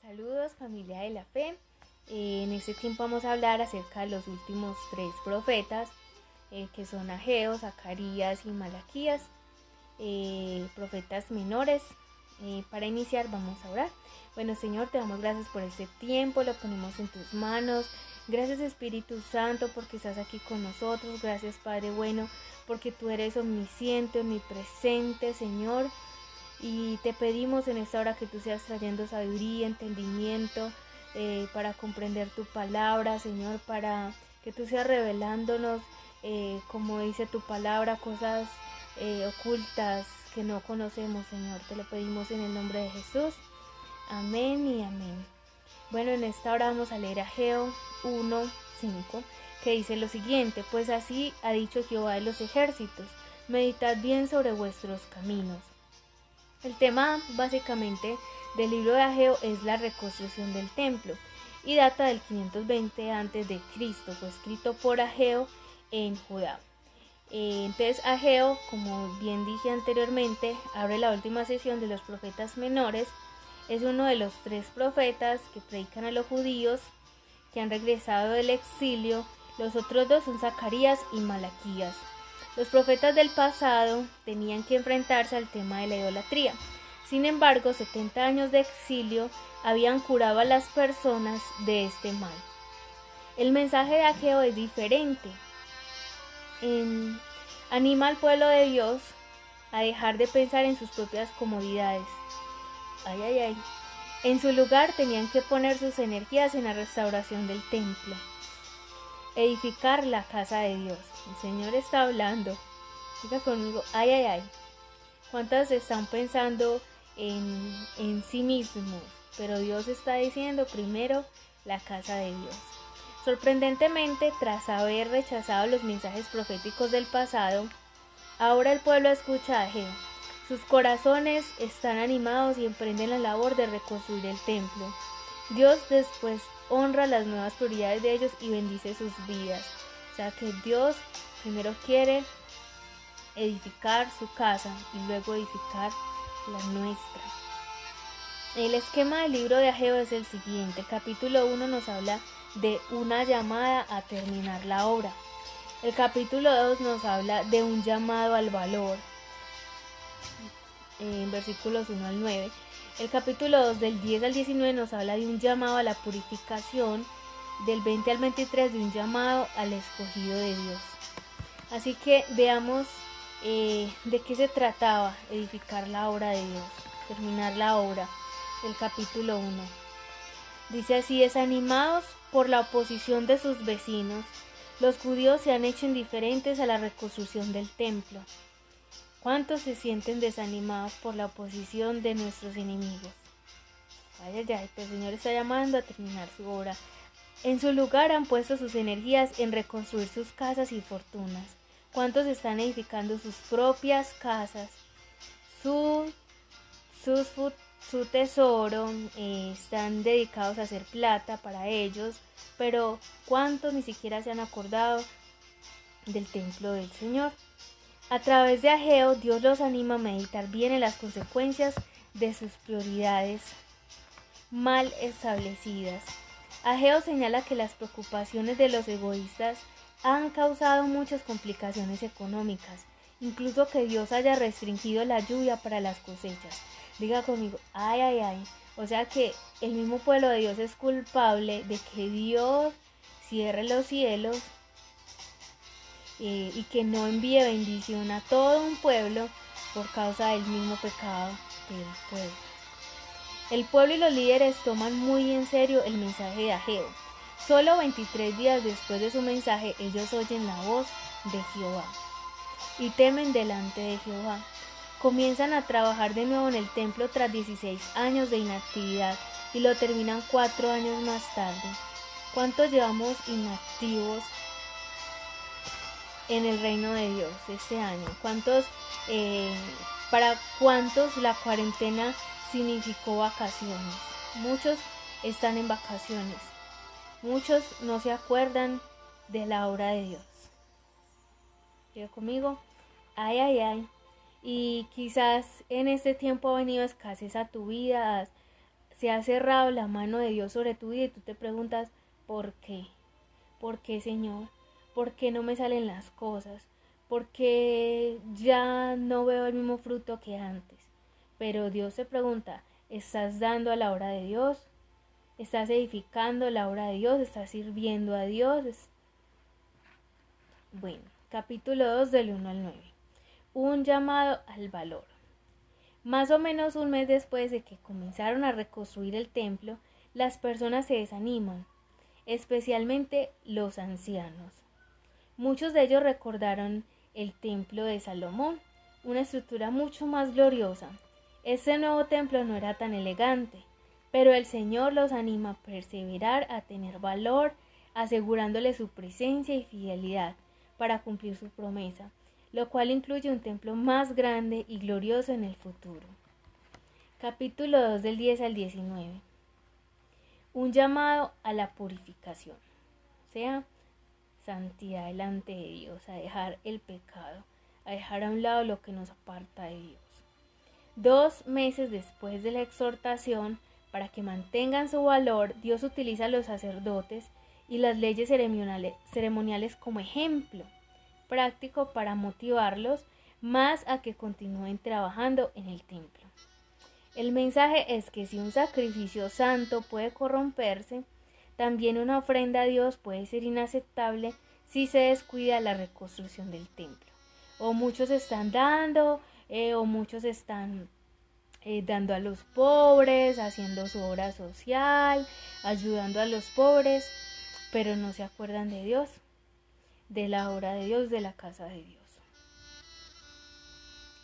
Saludos familia de la fe. En este tiempo vamos a hablar acerca de los últimos tres profetas, que son Ageo, Zacarías y Malaquías, profetas menores. Para iniciar vamos a orar. Bueno, Señor, te damos gracias por este tiempo, lo ponemos en tus manos. Gracias, Espíritu Santo, porque estás aquí con nosotros. Gracias, Padre bueno, porque tú eres omnisciente, omnipresente, Señor. Y te pedimos en esta hora que tú seas trayendo sabiduría, entendimiento, para comprender tu palabra, Señor, para que tú seas revelándonos, como dice tu palabra, cosas ocultas que no conocemos, Señor. Te lo pedimos en el nombre de Jesús. Amén y amén. Bueno, en esta hora vamos a leer Ageo 1:5, que dice lo siguiente: pues así ha dicho Jehová de los ejércitos, meditad bien sobre vuestros caminos. El tema básicamente del libro de Ageo es la reconstrucción del templo y data del 520 a.C., fue escrito por Ageo en Judá. Entonces Ageo, como bien dije anteriormente, abre la última sesión de los profetas menores. Es uno de los tres profetas que predican a los judíos que han regresado del exilio. Los otros dos son Zacarías y Malaquías. Los profetas del pasado tenían que enfrentarse al tema de la idolatría. Sin embargo, 70 años de exilio habían curado a las personas de este mal. El mensaje de Ageo es diferente. Anima al pueblo de Dios a dejar de pensar en sus propias comodidades. En su lugar tenían que poner sus energías en la restauración del templo, edificar la casa de Dios. El Señor está hablando. Diga conmigo, ¿Cuántas están pensando en sí mismos? Pero Dios está diciendo primero la casa de Dios. Sorprendentemente, tras haber rechazado los mensajes proféticos del pasado, ahora el pueblo escucha a Ageo. Sus corazones están animados y emprenden la labor de reconstruir el templo. Dios después honra las nuevas prioridades de ellos y bendice sus vidas. O sea que Dios primero quiere edificar su casa y luego edificar la nuestra. El esquema del libro de Ageo es el siguiente. El capítulo 1 nos habla de una llamada a terminar la obra. El capítulo 2 nos habla de un llamado al valor, en versículos 1 al 9. El capítulo 2 del 10 al 19 nos habla de un llamado a la purificación, del 20 al 23 de un llamado al escogido de Dios. Así que veamos de qué se trataba edificar la obra de Dios, terminar la obra. El capítulo 1 dice así: desanimados por la oposición de sus vecinos, los judíos se han hecho indiferentes a la reconstrucción del templo. ¿Cuántos se sienten desanimados por la oposición de nuestros enemigos? Pues el Señor está llamando a terminar su obra. En su lugar han puesto sus energías en reconstruir sus casas y fortunas. ¿Cuántos están edificando sus propias casas, su tesoro? Están dedicados a hacer plata para ellos, pero ¿cuántos ni siquiera se han acordado del templo del Señor? A través de Ageo, Dios los anima a meditar bien en las consecuencias de sus prioridades mal establecidas. Ageo señala que las preocupaciones de los egoístas han causado muchas complicaciones económicas, incluso que Dios haya restringido la lluvia para las cosechas. Diga conmigo, o sea que el mismo pueblo de Dios es culpable de que Dios cierre los cielos y que no envíe bendición a todo un pueblo por causa del mismo pecado del pueblo. El pueblo y los líderes toman muy en serio el mensaje de Ageo. Solo 23 días después de su mensaje, ellos oyen la voz de Jehová y temen delante de Jehová. Comienzan a trabajar de nuevo en el templo tras 16 años de inactividad y lo terminan 4 años más tarde. ¿Cuántos llevamos inactivos en el reino de Dios este año? Para cuántos la cuarentena significó vacaciones? Muchos están en vacaciones. Muchos no se acuerdan de la obra de Dios. Diga conmigo, y quizás en este tiempo ha venido escasez a tu vida, se ha cerrado la mano de Dios sobre tu vida y tú te preguntas, ¿por qué? ¿Por qué, Señor? ¿Por qué no me salen las cosas? ¿Por qué ya no veo el mismo fruto que antes? Pero Dios te pregunta, ¿estás dando a la obra de Dios? ¿Estás edificando la obra de Dios? ¿Estás sirviendo a Dios? Bueno, capítulo 2 del 1 al 9. Un llamado al valor. Más o menos un mes después de que comenzaron a reconstruir el templo, las personas se desaniman, especialmente los ancianos. Muchos de ellos recordaron el templo de Salomón, una estructura mucho más gloriosa. Este nuevo templo no era tan elegante, pero el Señor los anima a perseverar, a tener valor, asegurándole su presencia y fidelidad para cumplir su promesa, lo cual incluye un templo más grande y glorioso en el futuro. Capítulo 2 del 10 al 19. Un llamado a la purificación, o sea, santidad delante de Dios, a dejar el pecado, a dejar a un lado lo que nos aparta de Dios. 2 meses después de la exhortación, para que mantengan su valor, Dios utiliza a los sacerdotes y las leyes ceremoniales como ejemplo práctico para motivarlos más a que continúen trabajando en el templo. El mensaje es que si un sacrificio santo puede corromperse, también una ofrenda a Dios puede ser inaceptable si se descuida la reconstrucción del templo. O muchos están dando, o muchos están dando a los pobres, haciendo su obra social, ayudando a los pobres, pero no se acuerdan de Dios, de la obra de Dios, de la casa de Dios.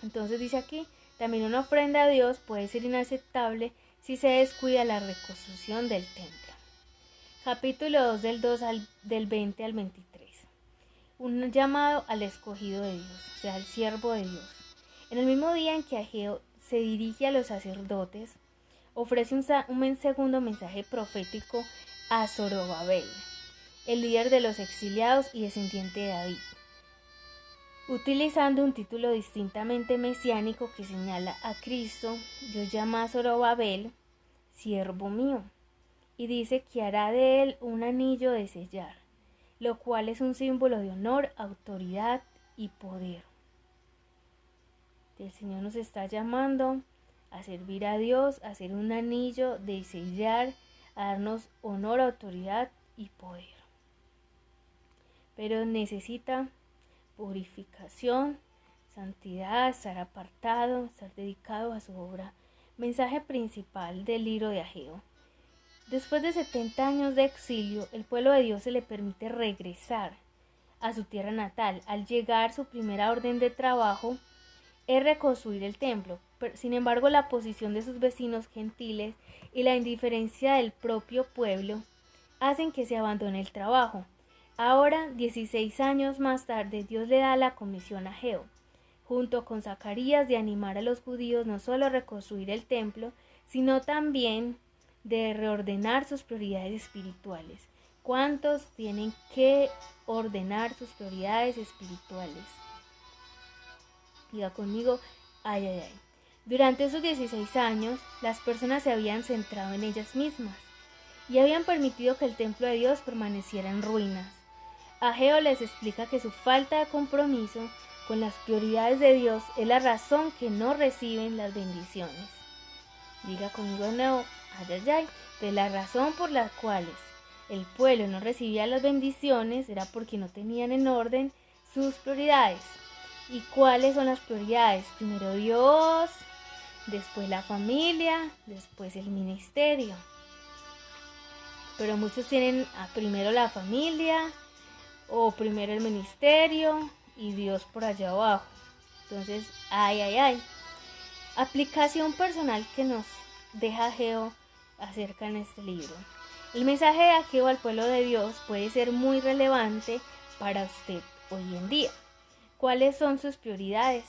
Entonces dice aquí, también una ofrenda a Dios puede ser inaceptable si se descuida la reconstrucción del templo. Capítulo 2 del 20 al 23. Un llamado al escogido de Dios, o sea, al siervo de Dios. En el mismo día en que Ageo se dirige a los sacerdotes, ofrece un segundo mensaje profético a Zorobabel, el líder de los exiliados y descendiente de David, utilizando un título distintamente mesiánico que señala a Cristo. Dios llama a Zorobabel siervo mío y dice que hará de él un anillo de sellar, lo cual es un símbolo de honor, autoridad y poder. El Señor nos está llamando a servir a Dios, a hacer un anillo de sellar, a darnos honor, autoridad y poder. Pero necesita purificación, santidad, estar apartado, estar dedicado a su obra. Mensaje principal del libro de Ageo. Después de 70 años de exilio, el pueblo de Dios se le permite regresar a su tierra natal. Al llegar, su primera orden de trabajo es reconstruir el templo. Sin embargo, la posición de sus vecinos gentiles y la indiferencia del propio pueblo hacen que se abandone el trabajo. Ahora, 16 años más tarde, Dios le da la comisión a Ageo, junto con Zacarías, de animar a los judíos no solo a reconstruir el templo, sino también de reordenar sus prioridades espirituales. ¿Cuántos tienen que ordenar sus prioridades espirituales? Diga conmigo, ay, ay, ay. Durante esos 16 años, las personas se habían centrado en ellas mismas y habían permitido que el templo de Dios permaneciera en ruinas. Ageo les explica que su falta de compromiso con las prioridades de Dios es la razón que no reciben las bendiciones. Diga conmigo de nuevo, ay, ay, ay. De la razón por las cuales el pueblo no recibía las bendiciones era porque no tenían en orden sus prioridades. ¿Y cuáles son las prioridades? Primero Dios, después la familia, después el ministerio. Pero muchos tienen primero la familia, o primero el ministerio y Dios por allá abajo. Entonces, ay, ay, ay. Aplicación personal que nos deja Ageo acerca en este libro. El mensaje de Ageo al pueblo de Dios puede ser muy relevante para usted hoy en día. ¿Cuáles son sus prioridades?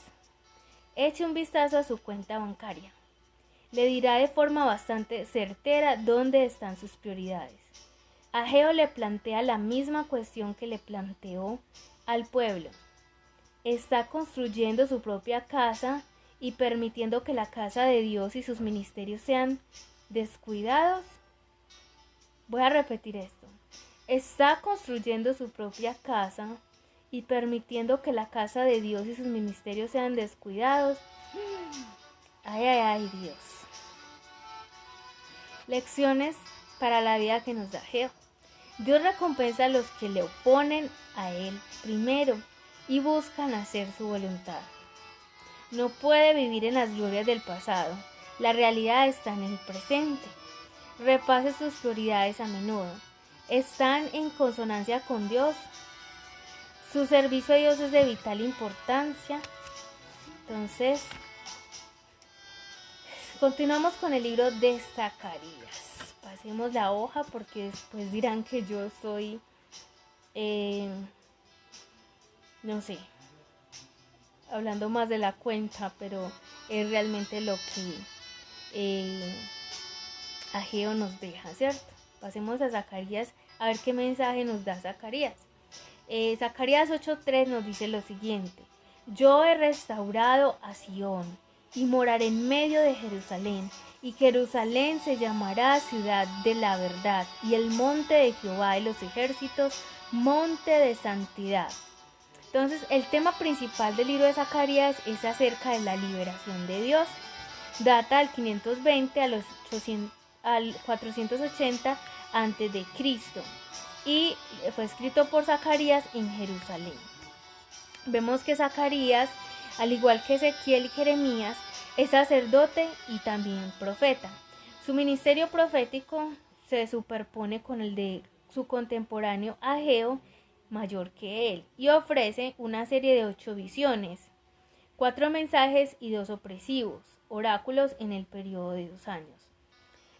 Eche un vistazo a su cuenta bancaria. Le dirá de forma bastante certera dónde están sus prioridades. Ageo le plantea la misma cuestión que le planteó al pueblo. Está construyendo su propia casa y permitiendo que la casa de Dios y sus ministerios sean descuidados. Voy a repetir esto. Está construyendo su propia casa y permitiendo que la casa de Dios y sus ministerios sean descuidados. Ay, ay, ay, Dios. Lecciones para la vida que nos da Jehová. Dios recompensa a los que le oponen a Él primero y buscan hacer su voluntad. No puede vivir en las glorias del pasado. La realidad está en el presente. Repase sus prioridades a menudo. ¿Están en consonancia con Dios? Su servicio a Dios es de vital importancia. Entonces, continuamos con el libro de Zacarías. Pasemos la hoja porque después dirán que yo soy, no sé, hablando más de la cuenta, pero es realmente lo que Ageo nos deja, ¿cierto? Pasemos a Zacarías a ver qué mensaje nos da Zacarías. Zacarías 8:3 nos dice lo siguiente: yo he restaurado a Sión y moraré en medio de Jerusalén, y Jerusalén se llamará ciudad de la verdad, y el monte de Jehová de los ejércitos, monte de santidad. Entonces, el tema principal del libro de Zacarías es acerca de la liberación de Dios. Data del 520 al 480 a.C. y fue escrito por Zacarías en Jerusalén. Vemos que Zacarías, al igual que Ezequiel y Jeremías, es sacerdote y también profeta. Su ministerio profético se superpone con el de su contemporáneo Ageo, mayor que él, y ofrece una serie de 8 visiones, 4 mensajes y 2 opresivos, oráculos en el periodo de 2 años.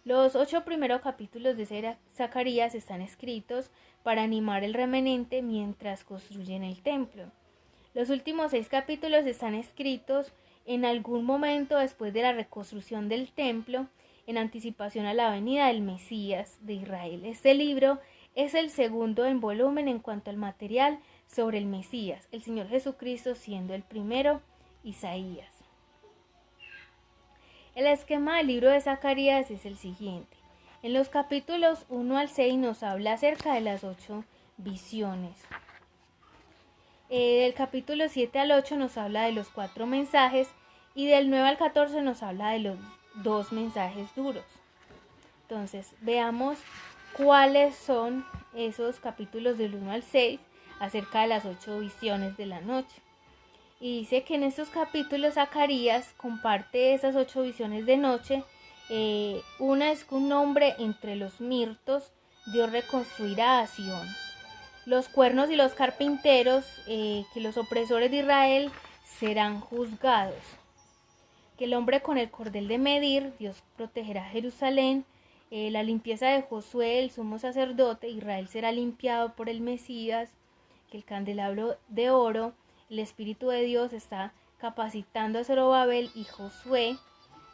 Los 8 primeros capítulos de Zacarías están escritos para animar el remanente mientras construyen el templo. Los últimos 6 capítulos están escritos en algún momento después de la reconstrucción del templo, en anticipación a la venida del Mesías de Israel. Este libro es el segundo en volumen en cuanto al material sobre el Mesías, el Señor Jesucristo siendo el primero, Isaías. El esquema del libro de Zacarías es el siguiente. En los capítulos 1 al 6 nos habla acerca de las 8 visiones. Del capítulo 7 al 8 nos habla de los 4 mensajes y del 9 al 14 nos habla de los 2 mensajes duros. Entonces, veamos cuáles son esos capítulos del 1 al 6 acerca de las 8 visiones de la noche. Y dice que en estos capítulos Zacarías comparte esas 8 visiones de noche. Una es que un hombre entre los mirtos, Dios reconstruirá a Sión. Los cuernos y los carpinteros, que los opresores de Israel serán juzgados. Que el hombre con el cordel de medir, Dios protegerá a Jerusalén. La limpieza de Josué, el sumo sacerdote, Israel será limpiado por el Mesías. Que el candelabro de oro, el Espíritu de Dios está capacitando a Zorobabel y Josué.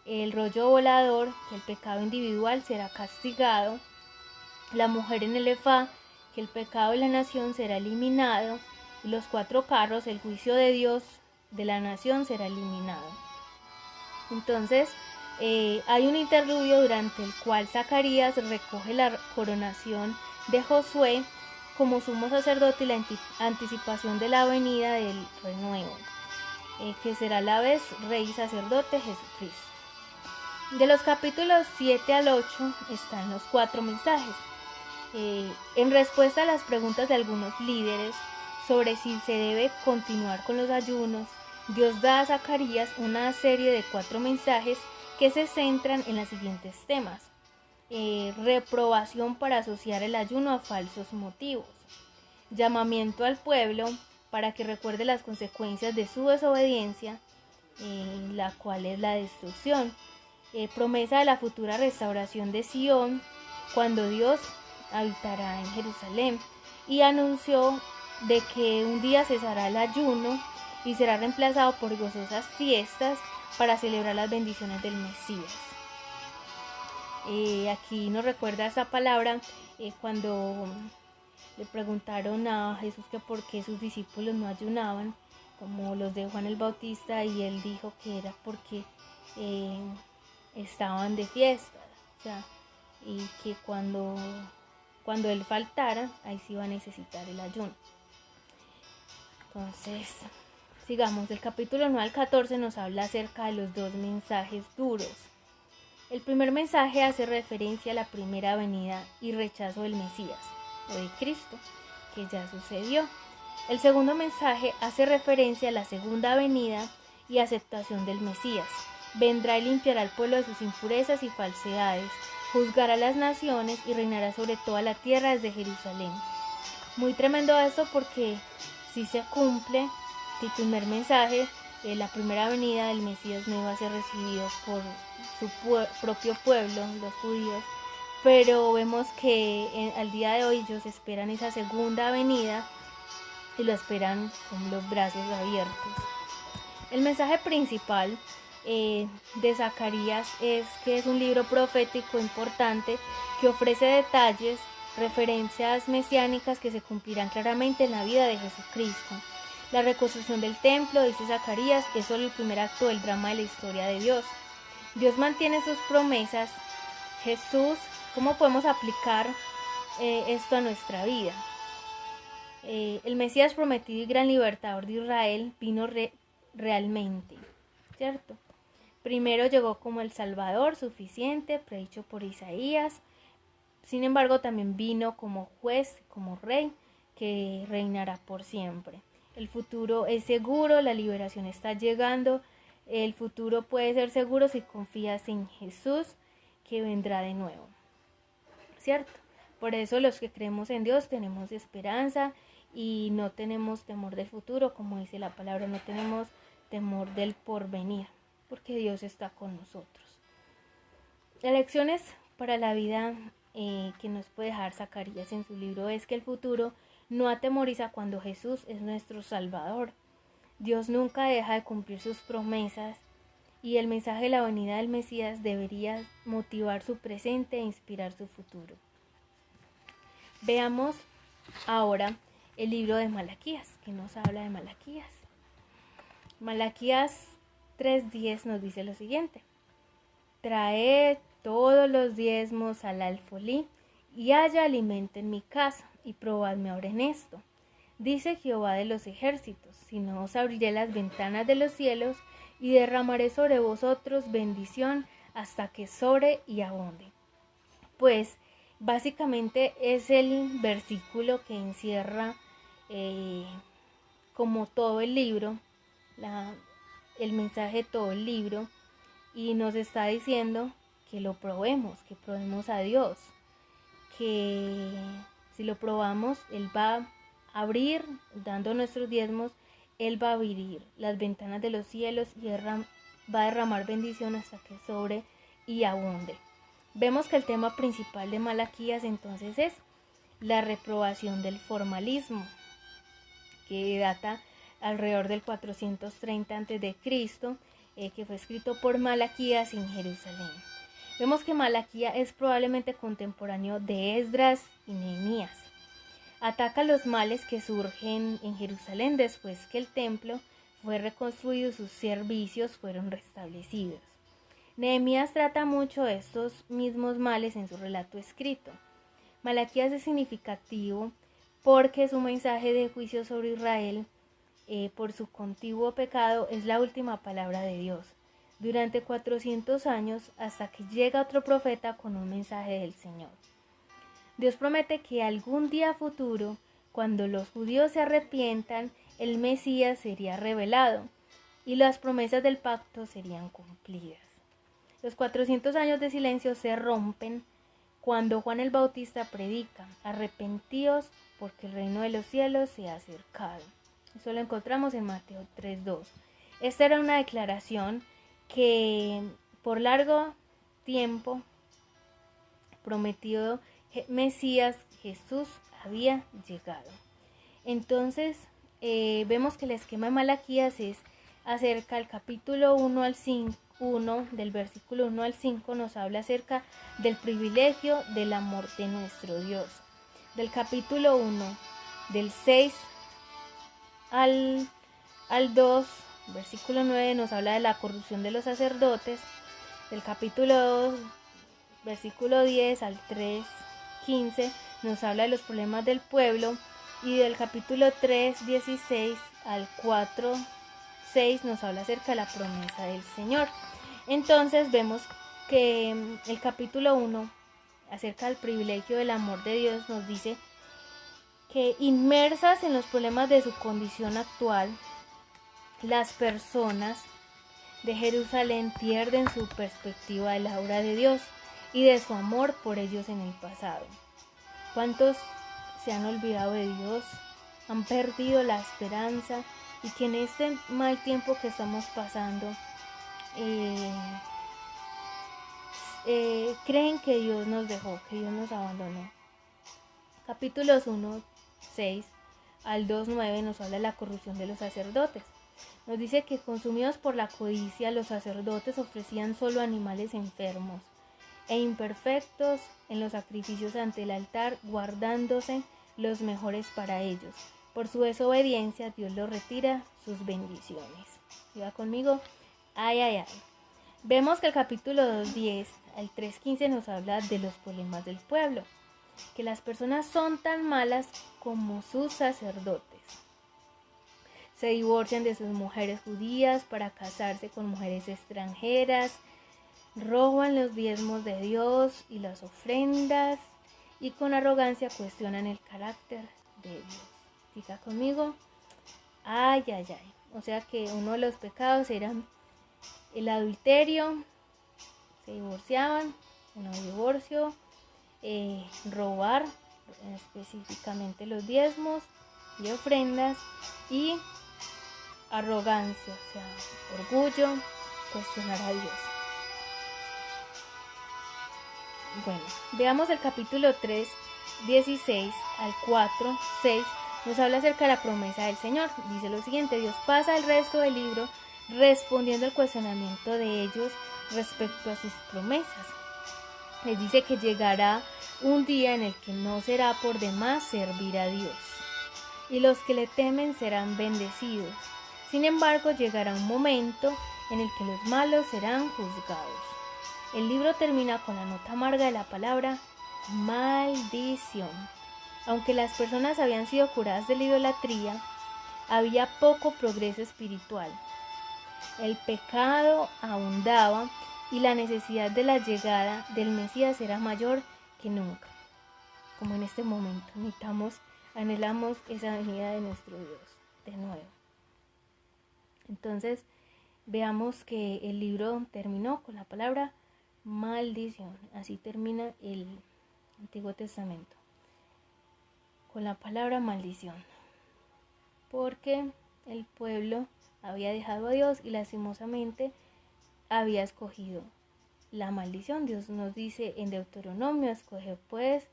El rollo volador, que el pecado individual será castigado. La mujer en el efá, que el pecado de la nación será eliminado. Y los 4 carros, el juicio de Dios de la nación será eliminado. Entonces, hay un interludio durante el cual Zacarías recoge la coronación de Josué como sumo sacerdote y la anticipación de la venida del renuevo, que será a la vez rey y sacerdote Jesucristo. De los capítulos 7 al 8 están los 4 mensajes. En respuesta a las preguntas de algunos líderes sobre si se debe continuar con los ayunos, Dios da a Zacarías una serie de 4 mensajes que se centran en los siguientes temas. Reprobación para asociar el ayuno a falsos motivos. Llamamiento al pueblo para que recuerde las consecuencias de su desobediencia, la cual es la destrucción. Promesa de la futura restauración de Sión, cuando Dios habitará en Jerusalén. Y anunció de que un día cesará el ayuno y será reemplazado por gozosas fiestas para celebrar las bendiciones del Mesías. Aquí nos recuerda esta palabra cuando le preguntaron a Jesús que por qué sus discípulos no ayunaban, como los de Juan el Bautista, y él dijo que era porque estaban de fiesta, O sea, y que cuando él faltara, ahí sí va a necesitar el ayuno. Entonces, sigamos. El capítulo 9 al 14 nos habla acerca de los dos mensajes duros. El primer mensaje hace referencia a la primera venida y rechazo del Mesías, o de Cristo, que ya sucedió. El segundo mensaje hace referencia a la segunda venida y aceptación del Mesías. Vendrá y limpiará al pueblo de sus impurezas y falsedades, juzgará a las naciones y reinará sobre toda la tierra desde Jerusalén. Muy tremendo esto porque si se cumple el primer mensaje, la primera venida del Mesías no iba a ser recibido por su propio pueblo, los judíos, pero vemos que al día de hoy ellos esperan esa segunda venida y lo esperan con los brazos abiertos. El mensaje principal de Zacarías es que es un libro profético importante que ofrece detalles, referencias mesiánicas que se cumplirán claramente en la vida de Jesucristo. La reconstrucción del templo, dice Zacarías, es solo el primer acto del drama de la historia de Dios. Dios mantiene sus promesas. Jesús, ¿cómo podemos aplicar esto a nuestra vida? El Mesías prometido y gran libertador de Israel vino realmente, ¿cierto? Primero llegó como el Salvador suficiente, predicho por Isaías. Sin embargo, también vino como juez, como rey, que reinará por siempre. El futuro es seguro, la liberación está llegando. El futuro puede ser seguro si confías en Jesús, que vendrá de nuevo, ¿cierto? Por eso los que creemos en Dios tenemos esperanza y no tenemos temor del futuro, como dice la palabra, no tenemos temor del porvenir, porque Dios está con nosotros. Las lecciones para la vida que nos puede dejar Zacarías en su libro es que el futuro no atemoriza cuando Jesús es nuestro Salvador. Dios nunca deja de cumplir sus promesas y el mensaje de la venida del Mesías debería motivar su presente e inspirar su futuro. Veamos ahora el libro de Malaquías, que nos habla de Malaquías. Malaquías 3:10 nos dice lo siguiente: traed todos los diezmos al alfolí y haya alimento en mi casa, y probadme ahora en esto. Dice Jehová de los ejércitos: si no os abriré las ventanas de los cielos y derramaré sobre vosotros bendición hasta que sobre y abunde. Pues básicamente es el versículo que encierra como todo el libro, el mensaje de todo el libro, y nos está diciendo que lo probemos, que probemos a Dios, que si lo probamos, Él va a abrir, dando nuestros diezmos, Él va a abrir las ventanas de los cielos y va a derramar bendición hasta que sobre y abunde. Vemos que el tema principal de Malaquías entonces es la reprobación del formalismo, que data alrededor del 430 a.C., que fue escrito por Malaquías en Jerusalén. Vemos que Malaquías es probablemente contemporáneo de Esdras y Nehemías. Ataca los males que surgen en Jerusalén después que el templo fue reconstruido y sus servicios fueron restablecidos. Nehemías trata mucho de estos mismos males en su relato escrito. Malaquías es significativo porque su mensaje de juicio sobre Israel por su contiguo pecado es la última palabra de Dios durante 400 años, hasta que llega otro profeta con un mensaje del Señor. Dios promete que algún día futuro, cuando los judíos se arrepientan, el Mesías sería revelado y las promesas del pacto serían cumplidas. Los 400 años de silencio se rompen cuando Juan el Bautista predica: arrepentíos porque el reino de los cielos se ha acercado. Eso lo encontramos en Mateo 3:2. Esta era una declaración que por largo tiempo prometido Mesías, Jesús, había llegado. Entonces vemos que el esquema de Malaquías es acerca del capítulo 1 al 5, del versículo 1 al 5 nos habla acerca del privilegio del amor de nuestro Dios. Del capítulo 1, del 6 al 2, versículo 9, nos habla de la corrupción de los sacerdotes. Del capítulo 2 versículo 10 al 3:15 nos habla de los problemas del pueblo, y del capítulo 3:16 al 4:6 nos habla acerca de la promesa del Señor. Entonces vemos que el capítulo 1, acerca del privilegio del amor de Dios, nos dice que inmersas en los problemas de su condición actual, las personas de Jerusalén pierden su perspectiva de la obra de Dios y de su amor por ellos en el pasado. ¿Cuántos se han olvidado de Dios? Han perdido la esperanza, y que en este mal tiempo que estamos pasando creen que Dios nos dejó, que Dios nos abandonó. Capítulos 1:6 al 2:9 nos habla de la corrupción de los sacerdotes. Nos dice que consumidos por la codicia, los sacerdotes ofrecían solo animales enfermos e imperfectos en los sacrificios ante el altar, guardándose los mejores para ellos. Por su desobediencia, Dios los retira sus bendiciones. ¿Va conmigo? Ay, ay, ay. Vemos que el capítulo 10 al 3:15 nos habla de los problemas del pueblo, que las personas son tan malas como sus sacerdotes. Se divorcian de sus mujeres judías para casarse con mujeres extranjeras, roban los diezmos de Dios y las ofrendas, y con arrogancia cuestionan el carácter de Dios. Diga conmigo, ay, ay, ay. O sea que uno de los pecados era el adulterio, se divorciaban, un divorcio, robar, específicamente los diezmos y ofrendas, y arrogancia, o sea, orgullo, cuestionar a Dios. Bueno, veamos el capítulo 3, 16 al 4:6, nos habla acerca de la promesa del Señor. Dice lo siguiente: Dios pasa el resto del libro respondiendo al cuestionamiento de ellos respecto a sus promesas. Les dice que llegará un día en el que no será por demás servir a Dios, y los que le temen serán bendecidos. Sin embargo, llegará un momento en el que los malos serán juzgados. El libro termina con la nota amarga de la palabra maldición. Aunque las personas habían sido curadas de la idolatría, había poco progreso espiritual. El pecado abundaba y la necesidad de la llegada del Mesías era mayor que nunca. Como en este momento anhelamos esa venida de nuestro Dios de nuevo. Entonces veamos que el libro terminó con la palabra maldición. Así termina el Antiguo Testamento, con la palabra maldición, porque el pueblo había dejado a Dios y lastimosamente había escogido la maldición. Dios nos dice en Deuteronomio: escoge pues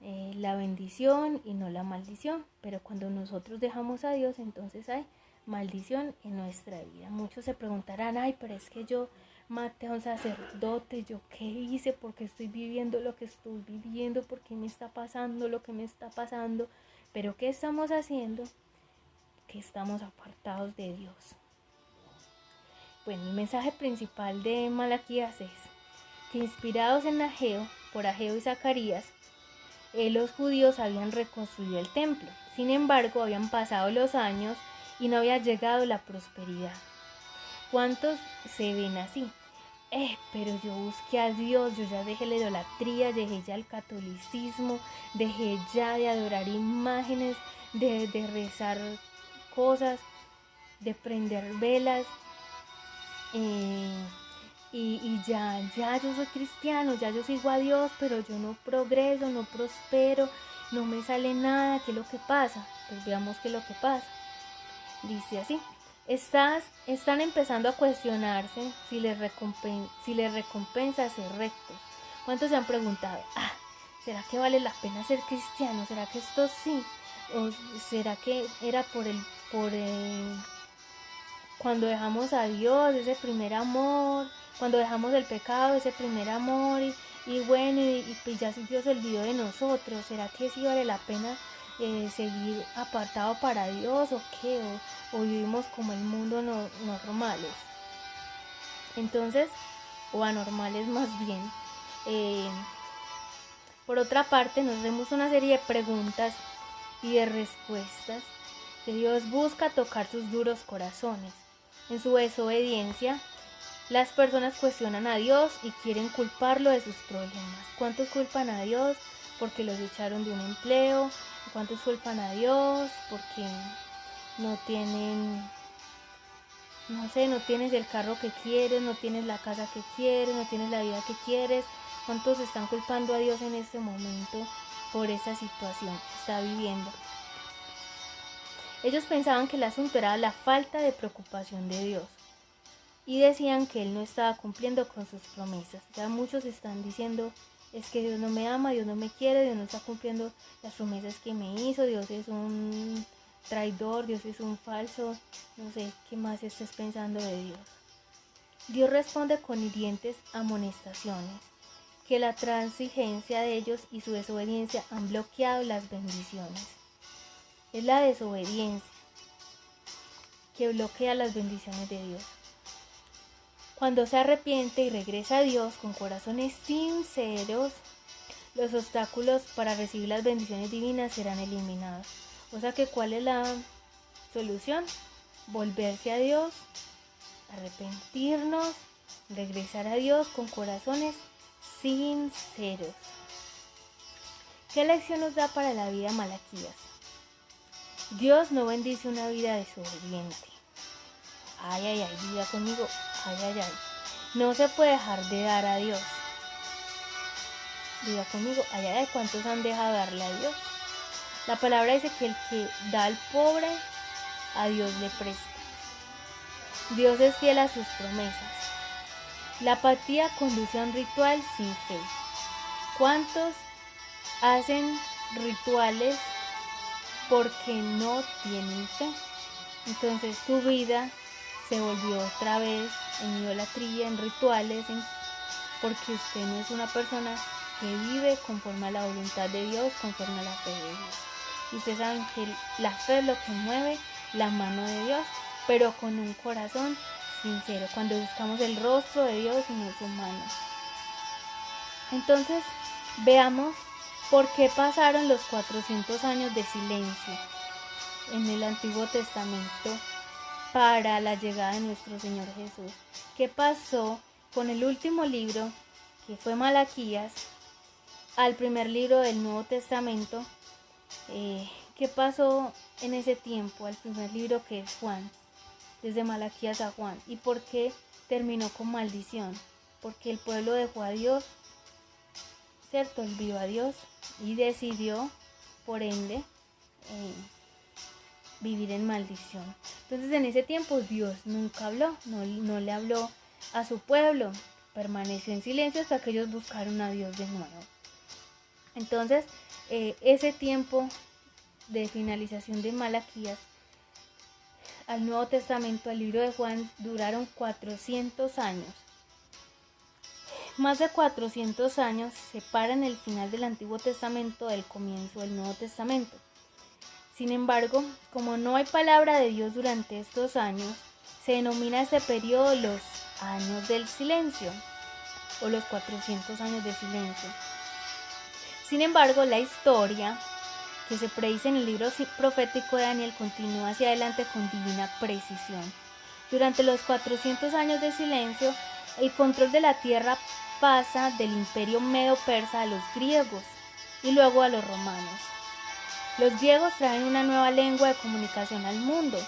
la bendición y no la maldición. Pero cuando nosotros dejamos a Dios, entonces hay maldición en nuestra vida. Muchos se preguntarán: ay, pero es que yo maté a un sacerdote, ¿yo qué hice? ¿Por qué estoy viviendo lo que estoy viviendo? ¿Por qué me está pasando lo que me está pasando? Pero ¿qué estamos haciendo? Que estamos apartados de Dios. Bueno, el mensaje principal de Malaquías es que, inspirados en Ageo, por Ageo y Zacarías, los judíos habían reconstruido el templo. Sin embargo, habían pasado los años y no había llegado la prosperidad. ¿Cuántos se ven así? Pero yo busqué a Dios, yo ya dejé la idolatría, dejé ya el catolicismo, dejé ya de adorar imágenes, de rezar cosas, de prender velas, y ya yo soy cristiano, ya yo sigo a Dios, pero yo no progreso, no prospero, no me sale nada. ¿Qué es lo que pasa? Pues veamos qué es lo que pasa. Dice así: están empezando a cuestionarse si les recompensa ser rectos. ¿Cuántos se han preguntado: ¿será que vale la pena ser cristiano? ¿Será que esto sí? ¿O será que era por cuando dejamos a Dios, ese primer amor, cuando dejamos el pecado, ese primer amor, y bueno, y ya si Dios se olvidó de nosotros? ¿Será que sí vale la pena seguir apartado para Dios, o qué? ¿O vivimos como el mundo normales? Entonces, o anormales más bien. Por otra parte, nos vemos una serie de preguntas y de respuestas que Dios busca tocar sus duros corazones. En su desobediencia, las personas cuestionan a Dios y quieren culparlo de sus problemas. ¿Cuántos culpan a Dios porque los echaron de un empleo? ¿Cuántos culpan a Dios porque no tienen, no tienes el carro que quieres, no tienes la casa que quieres, no tienes la vida que quieres? ¿Cuántos están culpando a Dios en este momento por esa situación que está viviendo? Ellos pensaban que el asunto era la falta de preocupación de Dios y decían que Él no estaba cumpliendo con sus promesas. Ya muchos están diciendo, es que Dios no me ama, Dios no me quiere, Dios no está cumpliendo las promesas que me hizo, Dios es un traidor, Dios es un falso, no sé qué más estés pensando de Dios. Dios responde con hirientes amonestaciones, que la transigencia de ellos y su desobediencia han bloqueado las bendiciones. Es la desobediencia que bloquea las bendiciones de Dios. Cuando se arrepiente y regresa a Dios con corazones sinceros, los obstáculos para recibir las bendiciones divinas serán eliminados. O sea que, ¿cuál es la solución? Volverse a Dios, arrepentirnos, regresar a Dios con corazones sinceros. ¿Qué lección nos da para la vida Malaquías? Dios no bendice una vida desobediente. Ay, ay, ay, diga conmigo, ay, ay, ay. No se puede dejar de dar a Dios. Diga conmigo, ay, ay, ay, ¿cuántos han dejado de darle a Dios? La palabra dice que el que da al pobre, a Dios le presta. Dios es fiel a sus promesas. La apatía conduce a un ritual sin fe. ¿Cuántos hacen rituales porque no tienen fe? Entonces su vida se volvió otra vez en idolatría, en rituales, porque usted no es una persona que vive conforme a la voluntad de Dios, conforme a la fe de Dios. Y ustedes saben que la fe es lo que mueve la mano de Dios, pero con un corazón sincero, cuando buscamos el rostro de Dios y no su mano. Entonces, veamos por qué pasaron los 400 años de silencio en el Antiguo Testamento para la llegada de nuestro Señor Jesús. ¿Qué pasó con el último libro, que fue Malaquías, al primer libro del Nuevo Testamento? ¿Qué pasó en ese tiempo al primer libro, que es Juan, desde Malaquías a Juan? ¿Y por qué terminó con maldición? Porque el pueblo dejó a Dios, ¿cierto? Olvidó a Dios y decidió, por ende, vivir en maldición. Entonces, en ese tiempo Dios nunca habló, no le habló a su pueblo, permaneció en silencio hasta que ellos buscaron a Dios de nuevo. Entonces, ese tiempo de finalización de Malaquías al Nuevo Testamento, al libro de Juan, duraron 400 años. Más de 400 años separan el final del Antiguo Testamento del comienzo del Nuevo Testamento. Sin embargo, como no hay palabra de Dios durante estos años, se denomina este periodo los años del silencio o los 400 años de silencio. Sin embargo, la historia que se predice en el libro profético de Daniel continúa hacia adelante con divina precisión. Durante los 400 años de silencio, el control de la tierra pasa del imperio medo-persa a los griegos y luego a los romanos. Los griegos traen una nueva lengua de comunicación al mundo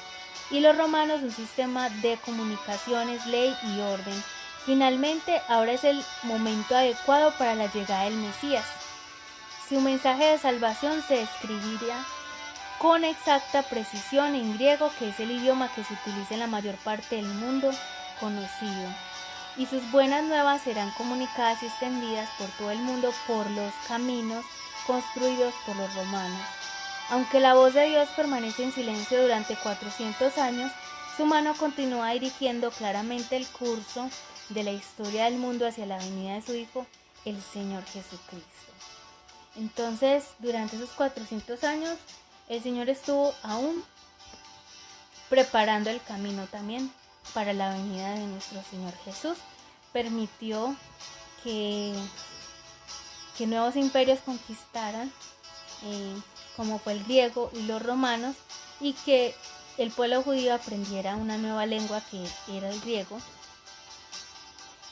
y los romanos un sistema de comunicaciones, ley y orden. Finalmente, ahora es el momento adecuado para la llegada del Mesías. Su mensaje de salvación se escribiría con exacta precisión en griego, que es el idioma que se utiliza en la mayor parte del mundo conocido. Y sus buenas nuevas serán comunicadas y extendidas por todo el mundo por los caminos construidos por los romanos. Aunque la voz de Dios permanece en silencio durante 400 años, su mano continúa dirigiendo claramente el curso de la historia del mundo hacia la venida de su Hijo, el Señor Jesucristo. Entonces, durante esos 400 años, el Señor estuvo aún preparando el camino también para la venida de nuestro Señor Jesús. Permitió que que nuevos imperios conquistaran, como fue el griego y los romanos, y que el pueblo judío aprendiera una nueva lengua que era el griego,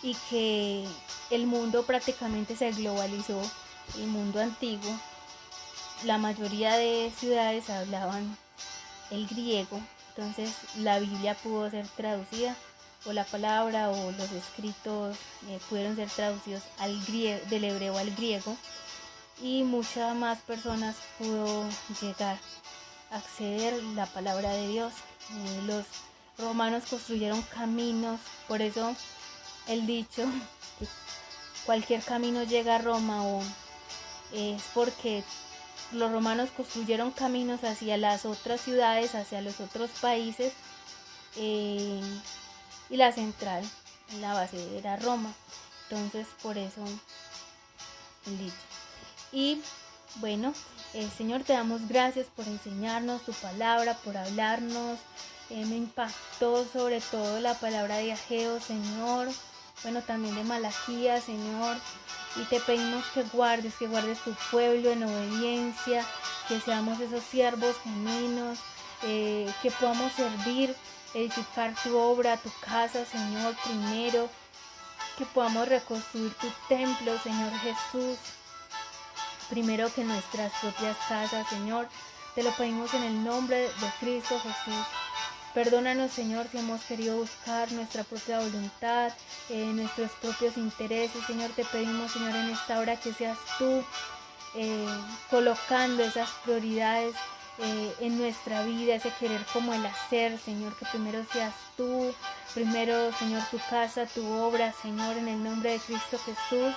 y que el mundo prácticamente se globalizó, el mundo antiguo. La mayoría de ciudades hablaban el griego, entonces la Biblia pudo ser traducida, o la palabra o los escritos pudieron ser traducidos del hebreo al griego, y muchas más personas pudo llegar a acceder la palabra de Dios. Los romanos construyeron caminos, por eso el dicho que cualquier camino llega a Roma, o es porque los romanos construyeron caminos hacia las otras ciudades, hacia los otros países, y la central, la base era Roma. Entonces por eso el dicho. Y bueno, Señor, te damos gracias por enseñarnos tu palabra, por hablarnos. Me impactó sobre todo la palabra de Ageo, Señor. Bueno, también de Malaquías, Señor. Y te pedimos que guardes tu pueblo en obediencia, que seamos esos siervos genuinos, que podamos servir, edificar tu obra, tu casa, Señor, primero, que podamos reconstruir tu templo, Señor Jesús, primero que nuestras propias casas, Señor. Te lo pedimos en el nombre de Cristo Jesús. Perdónanos, Señor, si hemos querido buscar nuestra propia voluntad, nuestros propios intereses. Señor, te pedimos, Señor, en esta hora que seas tú colocando esas prioridades en nuestra vida, ese querer como el hacer, Señor, que primero seas tú, primero, Señor, tu casa, tu obra, Señor, en el nombre de Cristo Jesús,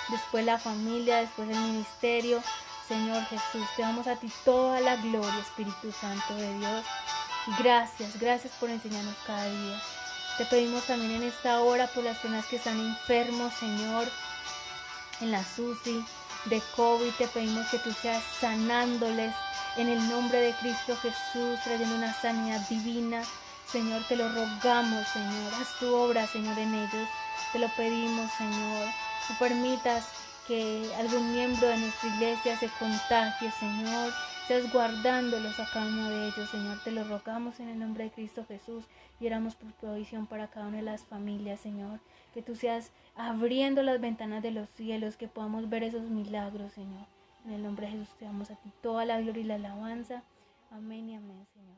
después la familia, después el ministerio. Señor Jesús, te damos a ti toda la gloria, Espíritu Santo de Dios. Gracias por enseñarnos cada día. Te pedimos también en esta hora por las personas que están enfermos, Señor, en la UCI de COVID. Te pedimos que tú seas sanándoles en el nombre de Cristo Jesús, trayendo una sanidad divina. Señor, te lo rogamos, Señor. Haz tu obra, Señor, en ellos. Te lo pedimos, Señor. No permitas que algún miembro de nuestra iglesia se contagie, Señor. Seas guardándolos a cada uno de ellos, Señor. Te lo rogamos en el nombre de Cristo Jesús, y oramos por provisión para cada una de las familias, Señor. Que tú seas abriendo las ventanas de los cielos, que podamos ver esos milagros, Señor. En el nombre de Jesús te damos a ti toda la gloria y la alabanza. Amén y amén, Señor.